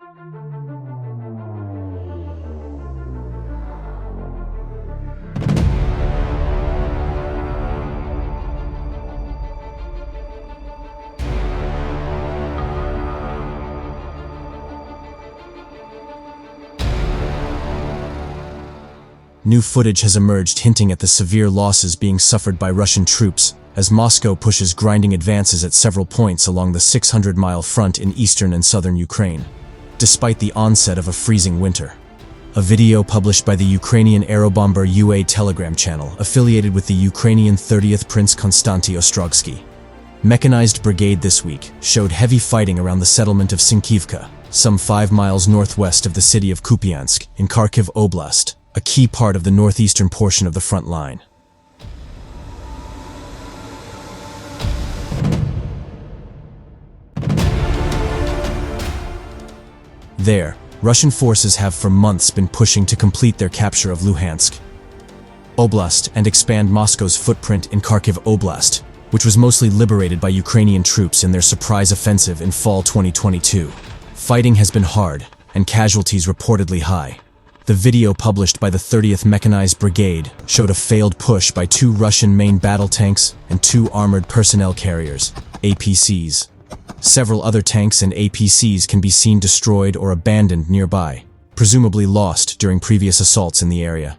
New footage has emerged hinting at the severe losses being suffered by Russian troops as Moscow pushes grinding advances at several points along the 600-mile front in eastern and southern Ukraine, despite the onset of a freezing winter. A video published by the Ukrainian Aerobomber UA Telegram channel affiliated with the Ukrainian 30th Prince Konstanty Ostrogsky Mechanized Brigade this week showed heavy fighting around the settlement of Sinkivka, some 5 miles northwest of the city of Kupyansk in Kharkiv Oblast, a key part of the northeastern portion of the front line. There, Russian forces have for months been pushing to complete their capture of Luhansk Oblast and expand Moscow's footprint in Kharkiv Oblast, which was mostly liberated by Ukrainian troops in their surprise offensive in fall 2022. Fighting has been hard, and casualties reportedly high. The video published by the 30th Mechanized Brigade showed a failed push by 2 Russian main battle tanks and 2 armored personnel carriers, APCs. Several other tanks and APCs can be seen destroyed or abandoned nearby, presumably lost during previous assaults in the area.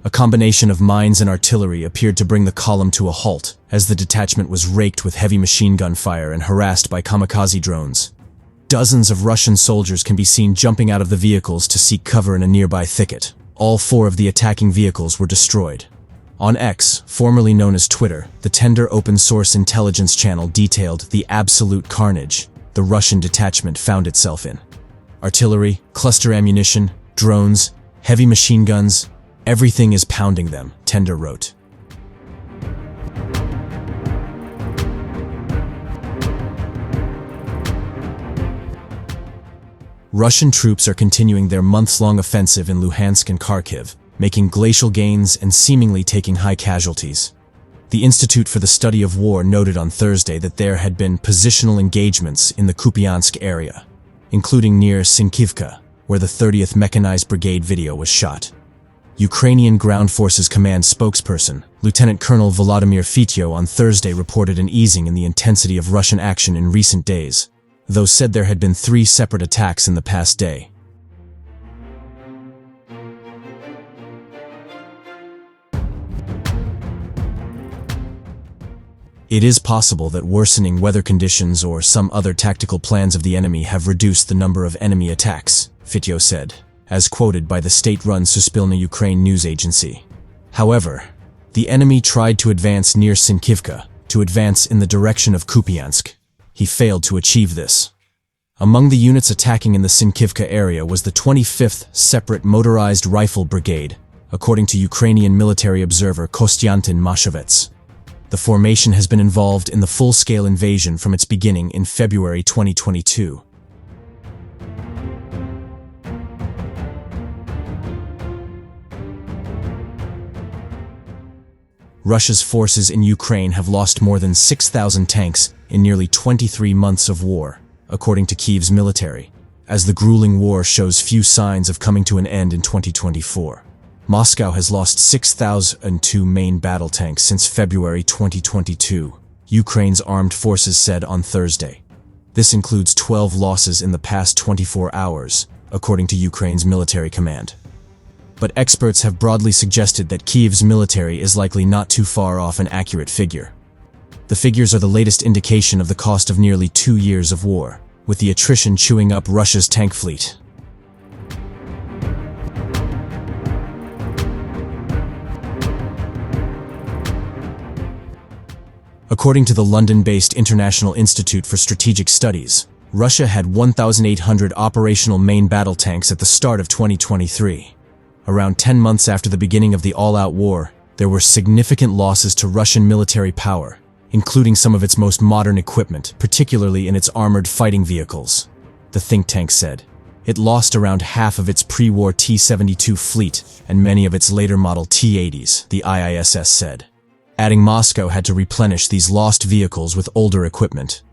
A combination of mines and artillery appeared to bring the column to a halt, as the detachment was raked with heavy machine gun fire and harassed by kamikaze drones. Dozens of Russian soldiers can be seen jumping out of the vehicles to seek cover in a nearby thicket. All 4 of the attacking vehicles were destroyed. On X, formerly known as Twitter, the tender open-source intelligence channel detailed the absolute carnage the Russian detachment found itself in. Artillery, cluster ammunition, drones, heavy machine guns, everything is pounding them, Tender wrote. Russian troops are continuing their months-long offensive in Luhansk and Kharkiv, making glacial gains and seemingly taking high casualties. The Institute for the Study of War noted on Thursday that there had been positional engagements in the Kupyansk area, including near Sinkivka, where the 30th Mechanized Brigade video was shot. Ukrainian Ground Forces Command spokesperson, Lieutenant Colonel Volodymyr Fityo on Thursday reported an easing in the intensity of Russian action in recent days, though said there had been 3 separate attacks in the past day. It is possible that worsening weather conditions or some other tactical plans of the enemy have reduced the number of enemy attacks, Fityo said, as quoted by the state-run Suspilna Ukraine news agency. However, the enemy tried to advance near Sinkivka, to advance in the direction of Kupyansk. He failed to achieve this. Among the units attacking in the Sinkivka area was the 25th Separate Motorized Rifle Brigade, according to Ukrainian military observer Kostyantin Mashovets. The formation has been involved in the full-scale invasion from its beginning in February 2022. Russia's forces in Ukraine have lost more than 6,000 tanks in nearly 23 months of war, according to Kyiv's military, as the grueling war shows few signs of coming to an end in 2024. Moscow has lost 6,002 main battle tanks since February 2022, Ukraine's armed forces said on Thursday. This includes 12 losses in the past 24 hours, according to Ukraine's military command. But experts have broadly suggested that Kyiv's military is likely not too far off an accurate figure. The figures are the latest indication of the cost of nearly 2 years of war, with the attrition chewing up Russia's tank fleet. According to the London-based International Institute for Strategic Studies, Russia had 1,800 operational main battle tanks at the start of 2023. Around 10 months after the beginning of the all-out war, there were significant losses to Russian military power, including some of its most modern equipment, particularly in its armored fighting vehicles, the think tank said. It lost around half of its pre-war T-72 fleet and many of its later model T-80s, the IISS said. adding Moscow had to replenish these lost vehicles with older equipment.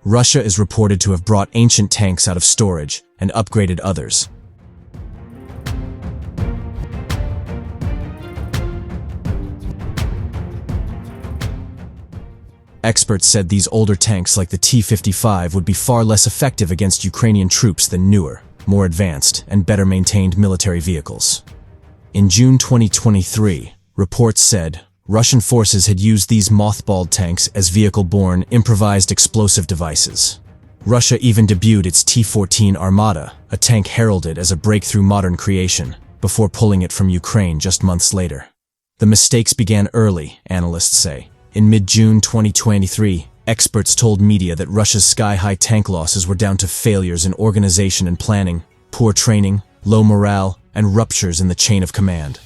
Russia is reported to have brought ancient tanks out of storage and upgraded others. Experts said these older tanks like the T-55 would be far less effective against Ukrainian troops than newer, more advanced, and better maintained military vehicles. In June 2023, reports said Russian forces had used these mothballed tanks as vehicle-borne improvised explosive devices. Russia even debuted its T-14 Armata, a tank heralded as a breakthrough modern creation, before pulling it from Ukraine just months later. The mistakes began early, analysts say. In mid-June 2023, experts told media that Russia's sky-high tank losses were down to failures in organization and planning, poor training, low morale, and ruptures in the chain of command.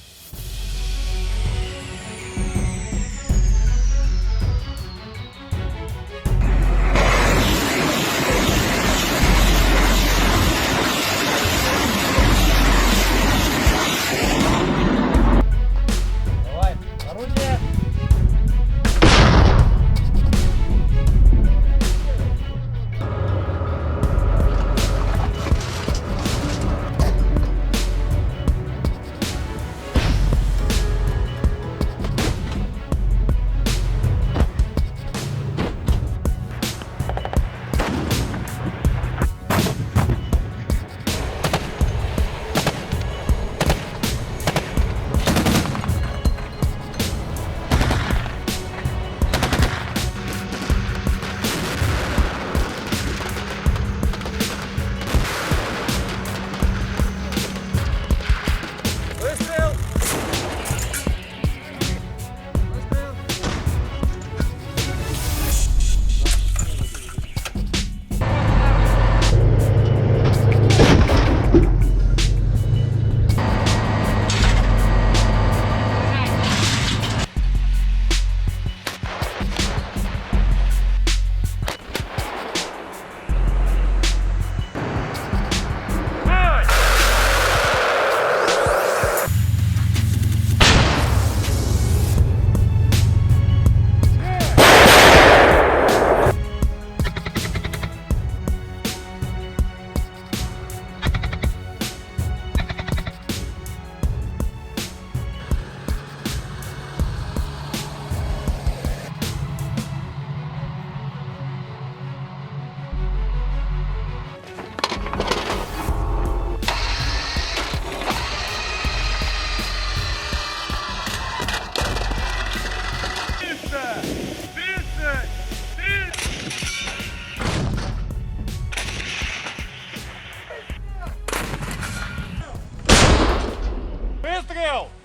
Выстрел!